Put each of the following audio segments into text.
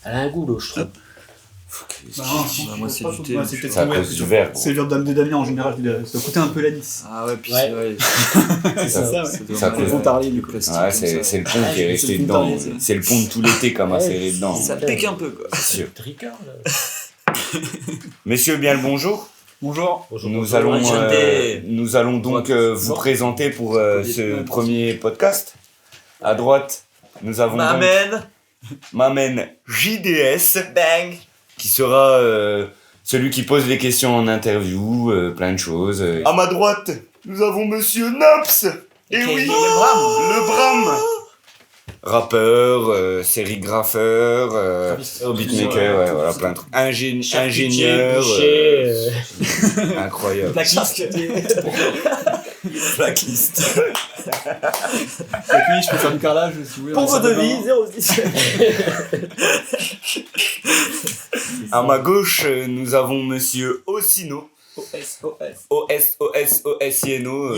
Elle a un goût, l'eau, je trouve. Moi, c'est du thé. C'est peut-être C'est à cause du verre. c'est le verre de Damien en général, ça coûtait un peu l'anis. Ah ouais, puis Ouais. C'est ça, ouais. Ça Le fond tarlier, du coup. Ouais, c'est le pont qui est resté c'est le dedans. pont taré, C'est le pont de tout l'été comme serré dedans. Ça pique un peu, quoi. C'est sûr. Tricard, là. Messieurs, bien le bonjour. Bonjour. Bonjour, Nous bonjour. allons donc vous présenter pour ce premier podcast. À droite, nous avons donc Mamen JDS, Bang. qui sera celui qui pose les questions en interview, plein de choses. À ma droite, nous avons Monsieur Naps. Et oui, le Bram. Rappeur, sérigrapheur, beatmaker, ouais, voilà, plein de trucs. Ingénieur, incroyable. Plaquiste. Plaquiste. Et puis, je peux faire du carrelage si vous voulez. Pour vos devis, 010. À ma gauche, nous avons Monsieur Ossino. OSINO,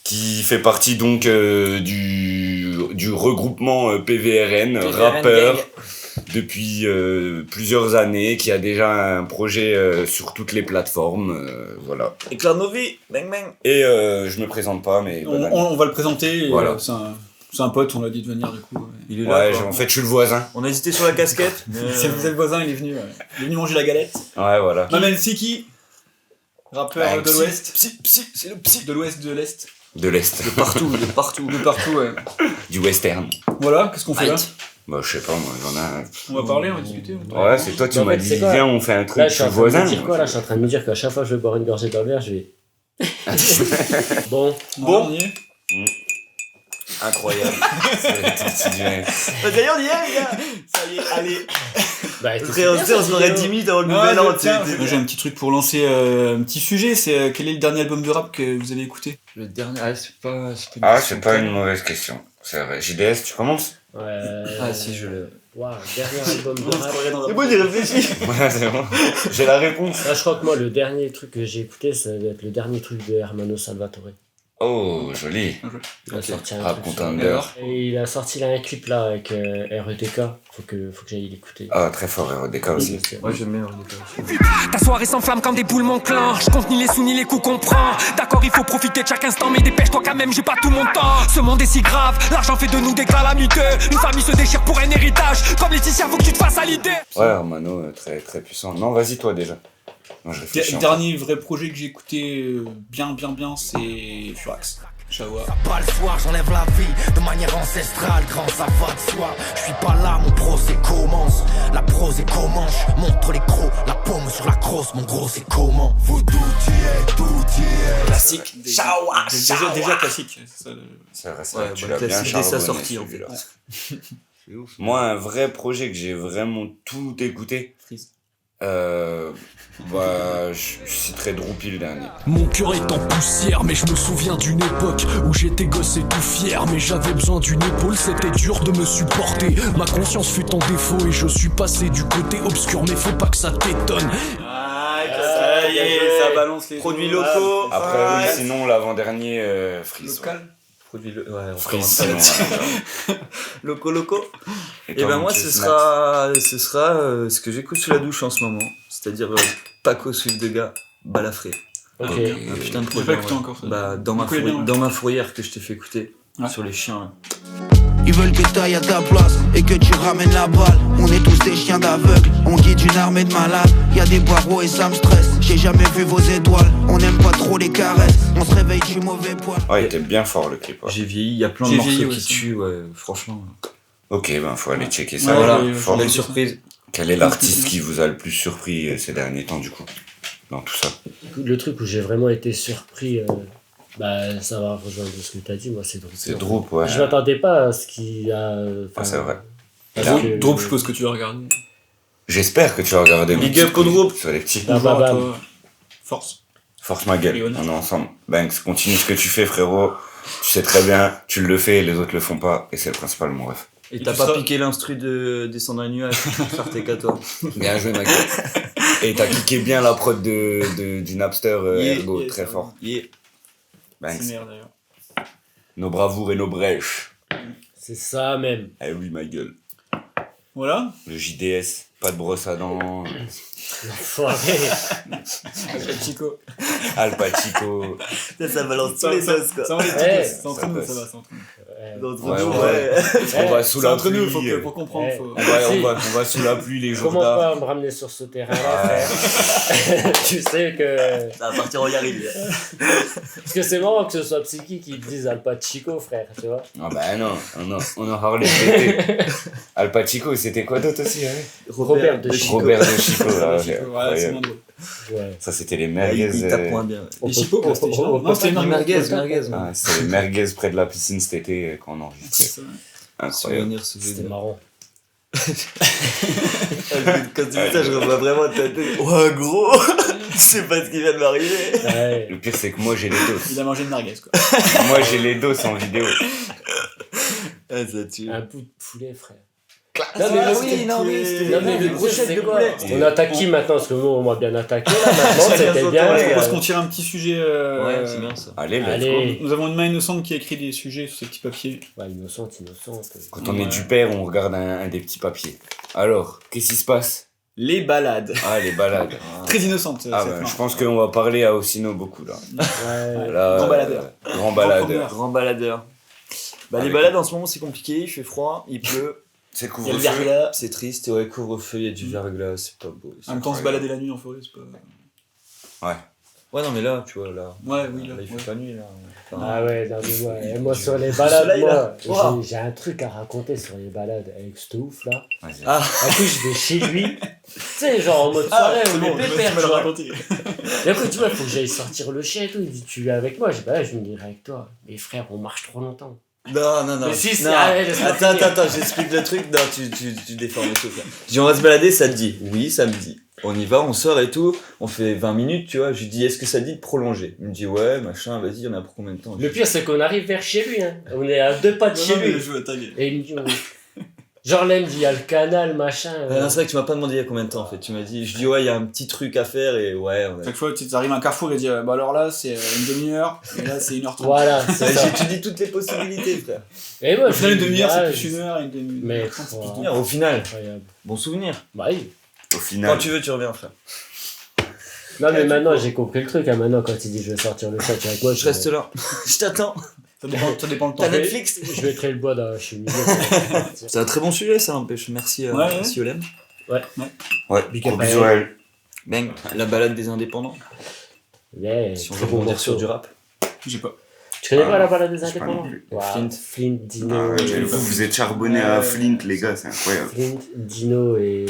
qui fait partie donc du regroupement PVRN, rappeur, depuis plusieurs années, qui a déjà un projet sur toutes les plateformes, voilà. Éclair de nos vies. Bang bang. Et je me présente pas, mais bonne année. On va le présenter. Voilà. C'est un pote, on l'a dit de venir du coup. Il est Ouais, là, quoi. en fait, je suis le voisin. On a hésité sur la casquette. C'est le voisin, il est venu. Il est venu manger la galette. Ouais, voilà. Mamen Siki, rappeur de Psy, l'Ouest. C'est le psy. De l'Ouest, de l'Est. De l'Est. De partout, de partout. De partout, ouais. Du western. Voilà, qu'est-ce qu'on fait là? Bah, je sais pas, moi, j'en ai un... On va parler, on va discuter. Ouais, c'est toi, tu En m'as fait, dit, c'est quoi viens, on fait un truc, Là, je je suis suis le en train de voisin. me dire quoi, là? Je suis en train de me dire qu'à chaque fois que je vais boire une gorgée d'un verre, je vais... Bon. Bon, on y est. Incroyable. D'ailleurs, on y est, les gars. Ça y est, allez. Bah, On se ferait 10 minutes avant le nouvel an. Moi j'ai un petit truc pour lancer un petit sujet, c'est quel est le dernier album de rap que vous avez écouté? Le dernier, c'est pas une mauvaise question. C'est vrai. JDS, tu commences? Ouais. Ah si, je le... Waouh, dernier album de rap. C'est bon, j'y réfléchis. Ouais, c'est bon. J'ai la réponse. Là, je crois que moi, le dernier truc que j'ai écouté, ça doit être le dernier truc de Hermano Salvatore. Oh, joli. Il a sorti un Rap truc. Contender. Et il a sorti là un clip là avec REDK. Faut que j'aille l'écouter. Ah, très fort, RDK aussi. Ouais, j'aime bien RDK. Ta soirée s'enflamme comme des boules mon clan. Je compte ni les sous ni les coups qu'on prend. D'accord, il faut profiter de chaque instant, mais dépêche-toi quand même, j'ai pas tout mon temps. Ce monde est si grave, l'argent fait de nous des calamités. Une famille se déchire pour un héritage. Comme Laetitia, faut que tu te fasses à l'idée. Ouais, Hermano, très, très puissant. Non, vas-y, toi, déjà. Moi, je réfléchis. Le dernier vrai projet que j'ai écouté bien, c'est Furax. Chawa. Pas le soir, j'enlève la vie de manière ancestrale, grand ça va de soi. Je suis pas là, mon procès commence. La prose est comment je montre les crocs, la paume sur la crosse, mon gros c'est comment. Vous tout y est. Classique. Chawa, Déjà classique. C'est ça, C'est vrai, Ouais, tu bah, l'as bien classique dès sa charbonné, sortie, en celui-là. C'est ouf. Moi, un vrai projet que j'ai vraiment tout écouté. Freeze. Je citerai Droopy le dernier. Mon cœur est en poussière, mais je me souviens d'une époque où j'étais gosse et tout fier, mais j'avais besoin d'une épaule, c'était dur de me supporter. Ma conscience fut en défaut et je suis passé du côté obscur, mais faut pas que ça t'étonne. Ça y est, ça balance les Produits deux. locaux. Après, oui, sinon, l'avant-dernier, Freeze. Local. Produits locaux. Ouais, on Freeze, commence sinon, à Loco. Et toi, ben mon moi, petit ce Snap sera ce que j'écoute sous la douche en ce moment. C'est-à-dire Paco Swift de gars, Balafré. Ok. Un putain de J'ai projet. pas écouté ouais. encore ça. Bah, dans Du coup, il est bien, ouais. ma fourrière que je t'ai fait écouter. Ouais. Sur les chiens. Là. Ils veulent que t'ailles à ta place et que tu ramènes la balle. On est tous des chiens d'aveugle, on guide une armée de malades. Y'a des barreaux et ça me stresse, j'ai jamais vu vos étoiles. On n'aime pas trop les caresses, on se réveille du mauvais poil. Ouais, il était bien fort le clip. Ouais. J'ai vieilli, il y a plein de J'ai morceaux vieilli qui aussi. tuent, ouais, franchement. Ok, ben faut aller checker ça. Ouais, Voilà, ouais, Fort. belle surprise. Quel est l'artiste qui vous a le plus surpris ces derniers temps, du coup, dans tout ça? Le truc où j'ai vraiment été surpris, bah ça va rejoindre ce que tu as dit, moi c'est Droop. C'est Droop, ouais. Je m'attendais pas à ce qu'il a. Ah, c'est vrai. parce Là, que- Drop, je suppose que tu vas regarder. J'espère que tu vas regarder Big mon up au Droop. sur les petits. Bah, Bonjour à bah. toi. Force. Force ma gueule, Léonard. on est ensemble. Banks, continue ce que tu fais, frérot. Tu sais très bien, tu le fais, les autres le font pas, et c'est le principal, mon ref. Et Et t'as tout pas ça- piqué l'instru de Descendre un nuage pour faire tes 14. Bien joué, ma gueule. Et t'as kické bien la prod du Napster Ergo, yeah, très ça fort. Yeah. Banks. C'est merde d'ailleurs. Nos bravoures et nos brèches. C'est ça même. Eh oui, ma gueule. Voilà. Le JDS, pas de brosse à dents. L'enfoiré. Chico. Al Pacino. Ça balance tous les sauces, quoi. Ça, on les Ouais. tous. C'est entre nous, passe. ça va, c'est entre nous. D'entre Ouais, nous, ouais. On va sous C'est la entre nous, pluie. faut comprendre. Ouais. Faut... On va sous la pluie les jours Commence d'art. pas à me ramener sur ce terrain-là, frère. Tu sais que... Ça va partir en Yaril. Parce que c'est marrant que ce soit Psyki qui te dise Al Pacino, frère, tu vois. Ah bah non, on a Harley pété. Al Pacino, c'était quoi d'autre aussi, hein Robert de Chico. Robert de Chico, là. Chico, voilà, c'est moins drôle. Ouais. Ça, c'était les merguez. Il tape moins bien. On Les peut- Chico, on- c'était on- genre- on non, peut c'était pas- une merguez, on peut pas- merguez. Ah, c'était les merguez près de la piscine cet été quand on enregistrait. C'est ça. Incroyable. C'était marrant. Quand tu dis ça, je revois vraiment ta tête. Ouais, gros. Tu sais pas ce qui vient de m'arriver. Ouais. Le pire, c'est que moi, j'ai les doses. Il a mangé une merguez, quoi. Moi, j'ai les doses en vidéo. Ah, ça tue. Un bout de poulet, frère. Non, mais le- oui, non, mais c'était Non, mais des le brochettes c'est de quoi poulet. On attaque qui maintenant? Parce que nous, on m'a bien attaqué là maintenant, Chacun c'était son bien. tour, Je ouais. propose qu'on tire un petit sujet. Ouais, c'est bien ça. Allez, let's go. Allez. Nous avons une main innocente qui a écrit des sujets sur ces petits papiers. Ouais, innocente. Quand on est du père, on regarde un des petits papiers. Alors, qu'est-ce qui se passe? Les balades. Ah, les balades. Très innocente. Ah, cette bah, main. je pense qu'on va parler à Ossino beaucoup là. Ouais. Là, Grand baladeur. Grand baladeur. Grand baladeur. Bah, les Avec- balades en ce moment, c'est compliqué. Il fait froid, il pleut. C'est Il y a le couvre-feu. verglas. C'est triste. Ouais, couvre-feu, il y a du verglas. C'est pas beau. En même temps, se balader la nuit en forêt, c'est pas. Ouais, non, mais là, tu vois, là. Ouais, oui, là. il fait ouais. pas nuit, là. Enfin, Ah ouais, non mais moi, et moi sur les balades, soleil, là. moi, Wow. j'ai un truc à raconter sur les balades avec ce ouf là. Vas-y. Ah, Du coup, je vais chez lui, tu sais, genre en mode soirée, c'est on bon, est tu pépère, vas tu le vois. raconter. Et après, tu vois, faut que j'aille sortir le chien et tout. Il dit, tu viens avec moi? Je dis, bah ouais, je viendrai avec toi. Mais frère, on marche trop longtemps. non. Mais si, c'est- non. allez, laisse-moi Attends, finir. j'explique le truc. Non, tu déformes les choses là. Je dis, on va se balader, ça te dit. Oui, ça me dit. On y va, on sort et tout. On fait 20 minutes, tu vois. Je lui dis, est-ce que ça te dit de prolonger? Il me dit, ouais, machin, vas-y, il y en a pour combien de temps? Le pire, c'est qu'on arrive vers chez lui. Hein. On est à 2 pas de chez lui. Je veux ta gueule. Et il me dit, genre là, il me dit, il y a le canal, machin. Non, c'est vrai que tu m'as pas demandé il y a combien de temps en fait. Tu m'as dit, je dis, ouais, il y a un petit truc à faire et ouais. on a- Chaque fois, tu arrives à un carrefour et dis, bah alors là, c'est une demi-heure, et là, c'est 1h30. Voilà, c'est ça. J'étudie toutes les possibilités, frère. Et moi, Au final, une je dis, demi-heure, ah, c'est plus 1 heure, et une demi-heure. Mais, c'est wow. plus Au final, Incroyable. bon souvenir. Bah oui. Au final, Quand tu veux, tu reviens, frère. Non, mais maintenant, j'ai compris le truc. Hein. Maintenant, quand il dit je vais sortir le chat avec moi, Je reste là. Je t'attends. Ça dépend le temps. T'as Netflix? Je mettrai le bois dans chez milieu. C'est un très bon sujet, ça n'empêche. Merci, Ouais, ouais. merci Olem. ouais, Big gros up à bisous à elle. Bang, la balade des indépendants. Yeah, Si on très veut bon rebondir morceau. sur du rap. J'ai pas. Tu connais pas Ah, la balade des je sais pas indépendants? non plus. Wow. Flint. Dino. Ah, ouais, vous êtes charbonné à Flint, les gars, c'est incroyable. Flint, Dino et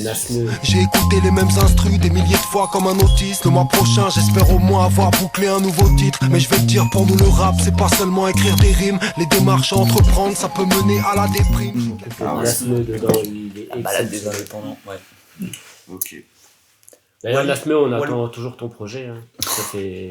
Nasne. J'ai écouté les mêmes instrus des milliers de fois comme un autiste. Le mois prochain j'espère au moins avoir bouclé un nouveau titre. Mais je vais te dire, pour nous le rap c'est pas seulement écrire des rimes. Les démarches à entreprendre ça peut mener à la déprime. Ah ouais. Nasne dedans, il est Balade des exceptionnel. indépendants, ouais. Ok. D'ailleurs, Wally- Nasme, on attend toujours ton projet. Hein. Ça fait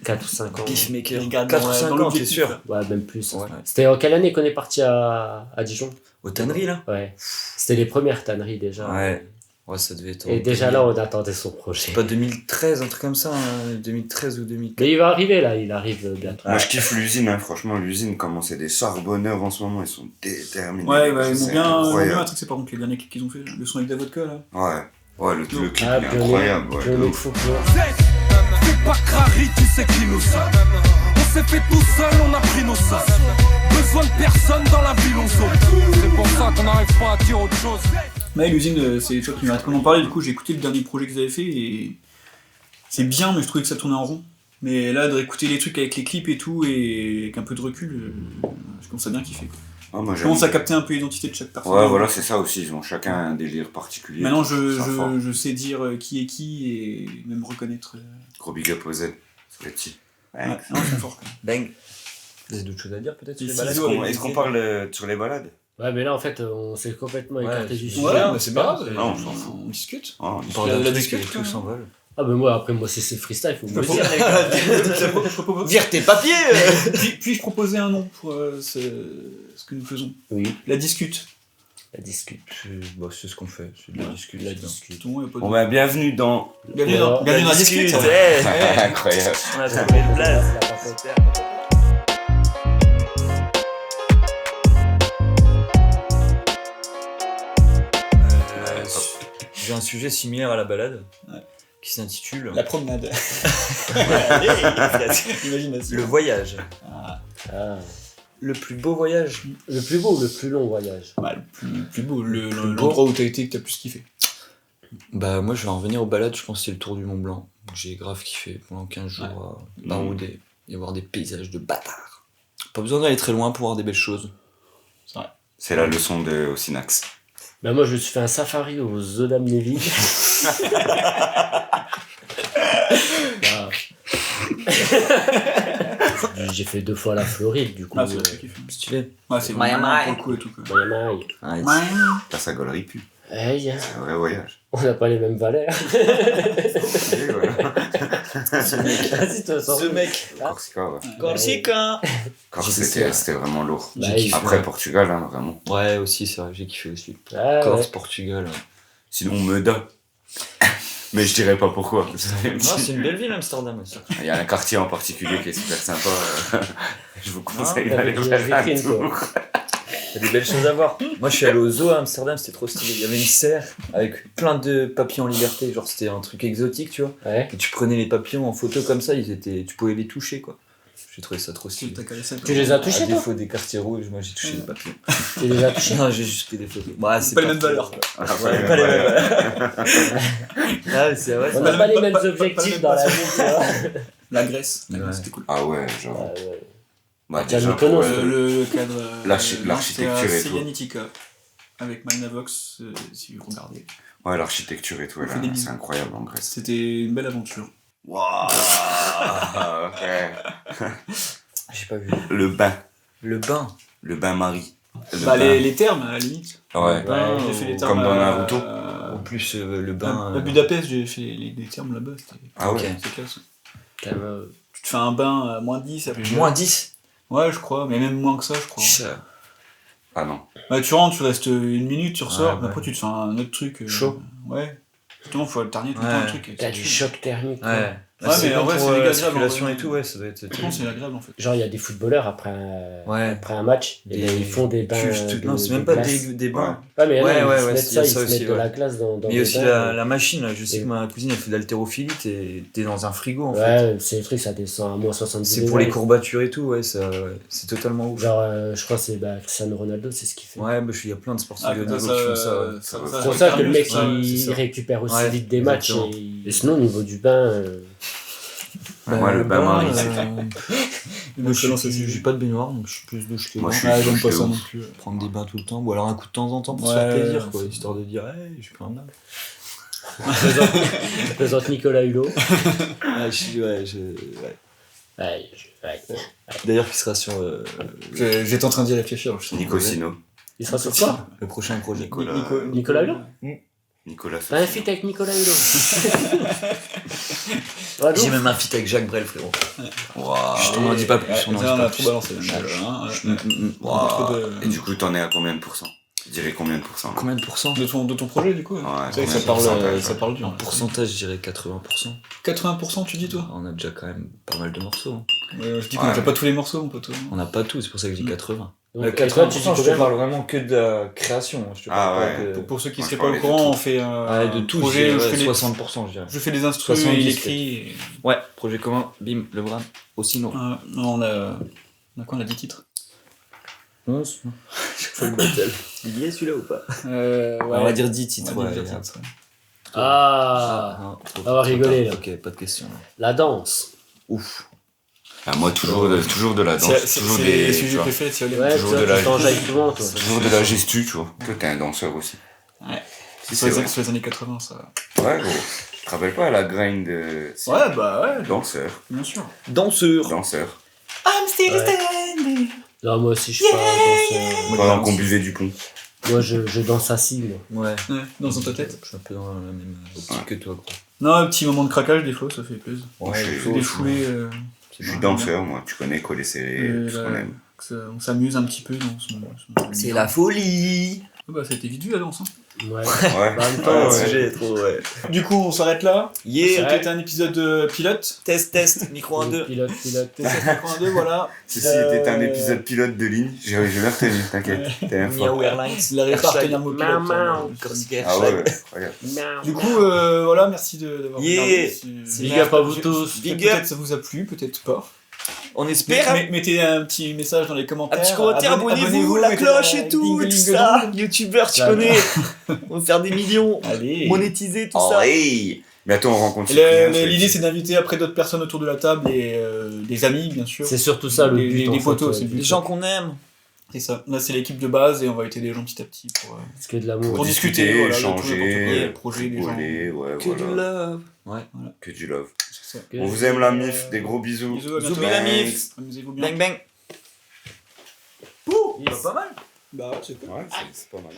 4 ou 5 ans. Beefmaker. Les gars, 4 ou dans 5 ans, t'es l'objectif, sûr? là. Ouais, même plus. Ouais. C'était en quelle année qu'on est parti à Dijon? Aux tanneries, là? Ouais. C'était les premières tanneries déjà. Ouais. Ouais, ça devait être. Et déjà là, on attendait son projet. Pas 2013, un truc comme ça, hein, 2013 ou 2014. Mais il va arriver là, il arrive bientôt. Moi, je kiffe l'usine, hein. Franchement, l'usine, comment c'est des charbonneurs en ce moment, ils sont déterminés. Ouais, bah, ils m'ont C'est bien incroyable. matrixé par contre les derniers clips qu'ils ont fait. Le son avec la vodka là. Ouais, le clip Ah, il est incroyable. Ouais, de hein. ouf. C'est pas Crary, tu sais qui nous sommes. On s'est fait tout seul, on a pris nos sauces. Besoin de personne dans la ville, on saute. C'est pour ça qu'on n'arrive pas à dire autre chose. Mais l'usine, c'est tu vois, tu m'arrêtes pas d'en parler. Du coup, j'ai écouté le dernier projet qu'ils avaient fait et c'est bien, mais je trouvais que ça tournait en rond. Mais là, de réécouter les trucs avec les clips et tout, et avec un peu de recul, je commence à bien kiffer. Quoi. Ah, moi, Je j'aime commence à bien. capter un peu l'identité de chaque personne. Ouais, voilà, c'est ça aussi. Ils ont chacun un délire particulier. Maintenant, Ça fort. je sais dire qui est qui et même reconnaître. Gros big up aux Z. C'est les petits. Ouais, non, ils sont forts quand même. Bang. Vous avez d'autres choses à dire peut-être sur Les les balades? ciseaux. Est-ce qu'on parle sur les balades? Ouais, mais là en fait, on s'est complètement Ouais, écarté du c'est- sujet. Ouais, bah, c'est pas bien, grave. Non, on s'en fout. On discute. Oh, On parle La d'un truc discute, et les quoi. trucs s'envolent. Ah, mais moi après, moi si c'est freestyle, faut me le dire. Je propose- Vire tes papiers Puis-je proposer un nom pour ce que nous faisons? Oui, La discute. la discute. Bon, c'est ce qu'on fait, c'est de la discussion. La discute. Tout le monde, y a pas de- Bon, bah, bienvenue dans. Bienvenue dans la discute. Incroyable. On a trouvé une place. J'ai un sujet similaire à la balade Ouais. qui s'intitule La promenade. Imagination. Le voyage. Ah, Ah. Le plus beau voyage. Le plus beau ou le plus long voyage? bah, le plus beau, beau. l'endroit où t'as été que t'as plus kiffé. Bah moi je vais en revenir aux balades, je pense que c'est le tour du Mont Blanc. J'ai grave kiffé pendant 15 jours à barouder et voir des paysages de bâtards. Pas besoin d'aller très loin pour voir des belles choses. C'est la leçon de Osinax. Bah moi je me suis fait un safari aux œufs d'Amnéville. Bah. J'ai fait 2 fois la Floride du coup. Ah, c'est très kiffé. Stylé. Ouais, c'est Miami. vraiment cool et tout. Quoi. Miami. Ouais, T'as sa gaulerie pu. Hey, C'est un vrai voyage. on n'a pas les mêmes valeurs. Et voilà. Vas-y, toi, sors. Ce mec. Corsica, ouais. Corsica. Corse, J'ai c'était vraiment lourd. Bah, J'ai kiffé. Après Portugal, hein, vraiment. Ouais aussi c'est vrai, j'ai kiffé aussi. Ah, Corse, ouais. Portugal. Sinon, Meda. Mais je dirais pas pourquoi. Non, c'est une belle ville Amsterdam aussi. Il y a un quartier en particulier qui est super sympa. Je vous conseille Ah, d'aller avec faire la un vitrine, tour. Il y a des belles choses à voir. Moi je suis allé au zoo à Amsterdam, c'était trop stylé. Il y avait une serre avec plein de papillons en liberté, genre c'était un truc exotique, tu vois. Ouais. Et tu prenais les papillons en photo comme ça, tu pouvais les toucher quoi. J'ai trouvé ça trop Tu stylé. t'as calé ça. Tu les as touchés, À toi? défaut des quartiers rouges, moi j'ai touché les papillons. Tu les as touchés? Non, j'ai juste pris des photos. Bah, c'est Pas les mêmes valeurs. Ouais, pas les mêmes valeurs. Ah, mais c'est vrai, On c'est n'a vrai. pas les mêmes pas les objectifs mêmes dans la vie, tu vois. La Grèce. La Ouais. Grèce, c'était cool. Ah ouais, genre. Ah, ouais. Bah, Tiens, déjà, Mykonos, pour, Le cadre. l'architecture et tout. Selianitica. Avec Magnavox, si vous regardez. ouais, l'architecture et tout, On fait des c'est bisous. incroyable en Grèce. C'était une belle aventure. Waouh. Ouais. J'ai pas vu. Le bain. Le bain. Le bain-marie. Le Bah, bain. les thermes, à la limite. Ouais. Ouais, J'ai fait les comme thermes. dans Naruto. En plus, le bain. À Budapest, j'ai fait les thermes là-bas. C'était Ah ouais. Ok. c'est classe. Putain, Tu te fais un bain à moins 10 après. Moins 10. Ouais, je crois, mais même moins que ça, je crois. Ah non. Bah, tu rentres, tu restes 1 minute, tu ressors, Ouais, mais après tu te fais un autre truc. Chaud. Ouais. Justement, faut alterner tout le temps Ouais. le truc. T'as du choc thermique. quoi. Ouais. Ouais, mais en vrai, c'est la agréable, circulation en vrai. et tout, ouais, ça doit être. Je pense que c'est agréable en fait. Genre, il y a des footballeurs après un match, et ben, ils font des bains. Non, c'est même de pas glace. des bains. Ouais, mais Ouais, non, ouais, ils se ouais, mettent il y ça, a ils ça se aussi, mettent de ouais. la glace dans Mais il y des a aussi bains. la machine, là. Je sais Et- que ma cousine elle fait de l'haltérophilie, t'es dans un frigo en fait. Ouais, c'est le truc, ça descend à moins 70 C'est pour les degrés. courbatures et tout, ouais, c'est totalement ouf. Genre, je crois que c'est Cristiano Ronaldo, c'est ce qu'il fait. Ouais, bah, il y a plein de sportifs Ah, de haut comme niveau ça, qui font ça. Ouais. Ça C'est pour ça que le mec, il c'est ça. récupère aussi Ouais, vite des matchs. exactement. Et sinon, au niveau du bain, Moi, le bain-marie, c'est Moi, je Excellent, ça, c'est- j'ai pas de baignoire, donc je suis plus douche que Moi, je suis Ouais, j'aime douche pas de ça ouf. non plus. prendre des bains tout le temps, ou alors un coup de temps en temps pour se Ouais, faire plaisir, ouais, quoi, c'est- histoire de dire, hey, je prends un bain. présente Nicolas Hulot. Ouais, D'ailleurs, qui sera sur J'étais en train d'y réfléchir. Je sais. Nico Sino. il sera sur quoi? le prochain projet. Nicolas. Nicolas Hulot? Nicolas. T'as un feat avec Nicolas Hulot. Allô? J'ai même un feat avec Jacques Brel, frérot. Waouh. Je t'en dis pas plus, Ouais, on en ça, dit on pas a plus. trop balancé. Hein, Waouh. trop de- Et du coup, t'en es à combien de pourcents? Je dirais combien de pourcents? Combien de pourcents? De ton projet, du coup. Ouais, C'est vrai que combien de pourcentage, ça parle dur. En pourcentage, je dirais 80%. 80%, tu dis, toi? On a déjà quand même pas mal de morceaux. Hein. Je dis qu'on n'a pas tous les morceaux, mon pote. On n'a pas tout, c'est pour ça que je dis 80. Donc, 80, tu dis je te combien? parle vraiment que de la création. Je te Ah parle pas ouais. de... Pour ceux qui Moi, seraient je pas au parlais de courant, tout. on fait un de tout, projet où je je fais dirais les- 60%, je dirais. je fais les instruments et 70, il écrit. Et... Ouais, projet commun, bim, le bras, aussi non. Non, on a quoi? On a 10 titres. 11 Chaque fois le battle. Il y est celui-là ou pas Ouais. On va dire 10 titres, On va ouais. dire 10 titres, ouais. Ah, trop on va rigoler, là. Ok, pas de question. Là. la danse. Ouf. Ah, moi, toujours de la danse. Toujours C'est des. les tu sujets vois, préférés de Cyril. Ouais, toujours toi, de la- tu t'enjailles souvent, toi. toujours de la gestu, tu vois. Toi, t'es un danseur aussi. Ouais. Si, Sur c'est vrai. les années 80, ça. Ouais, gros. Tu te rappelles pas la grind de. Ouais, bah ouais, Danseur. bien sûr. Danseur. Danseur. I'm still Ouais. standing. Non, moi aussi, je suis pas danseur. Pendant qu'on buvait du pont. Moi, je danse assis, moi. Ouais. Ouais, dans ta tête. Je suis un peu dans la même optique que toi, quoi. Non, un petit moment de craquage, des fois, ça fait plaisir. Ouais, il je- faut, Des sinon- foulées. Je suis danseur, moi. Tu connais coller serré, tout ce qu'on aime. On s'amuse un petit peu dans son. C'est la folie. Bah, ça a été vite vu la danse. Hein. Ouais. Ouais. En même temps, Le ouais. sujet est trop. Ouais. Du coup, on s'arrête là. Yeah, C'était un épisode pilote. test, micro 1-2. Pilote. TC82, voilà. Ceci était un épisode pilote de ligne. J'ai jamais retenu, t'inquiète. T'es un fort. Miaou Airlines. Il n'arrive pas à retenir le mot pilote. Maman. Corsica Ah ouais, Airlines. regarde. Du coup, voilà, merci d'avoir Yeah. regardé. Big up à vous tous. Big Peut-être up. ça vous a plu, peut-être pas. On espère. Mettez un petit message dans les commentaires. Un petit commentaire, abonnez-vous, la mettez cloche et tout, ding, tout ding, ça. ding. Youtubeur, tu Là. connais. On va faire des millions. Allez. Monétiser tout Oh, ça. hey. Mais attends, on rencontre Et Cyprien, ça va l'idée être- c'est d'inviter après d'autres personnes autour de la table et des amis bien sûr. C'est surtout ça le Des- but. des en fait, potos, ouais. c'est le but. Les gens qu'on aime. C'est ça. Là c'est l'équipe de base et on va aider les gens petit à petit C'est que de l'amour. pour discuter, voilà, de tout, n'importe quoi, échanger, les projets des gens. rigoler, ouais, Que du voilà. love. Ouais. Que du love. C'est ça. On vous aime la mif, des gros bisous. Bisous, à bientôt. Zoubi la mif. Amusez-vous bien. Bang bang. Yes. Pas mal. Bah ouais, c'est cool. Ouais, c'est pas mal.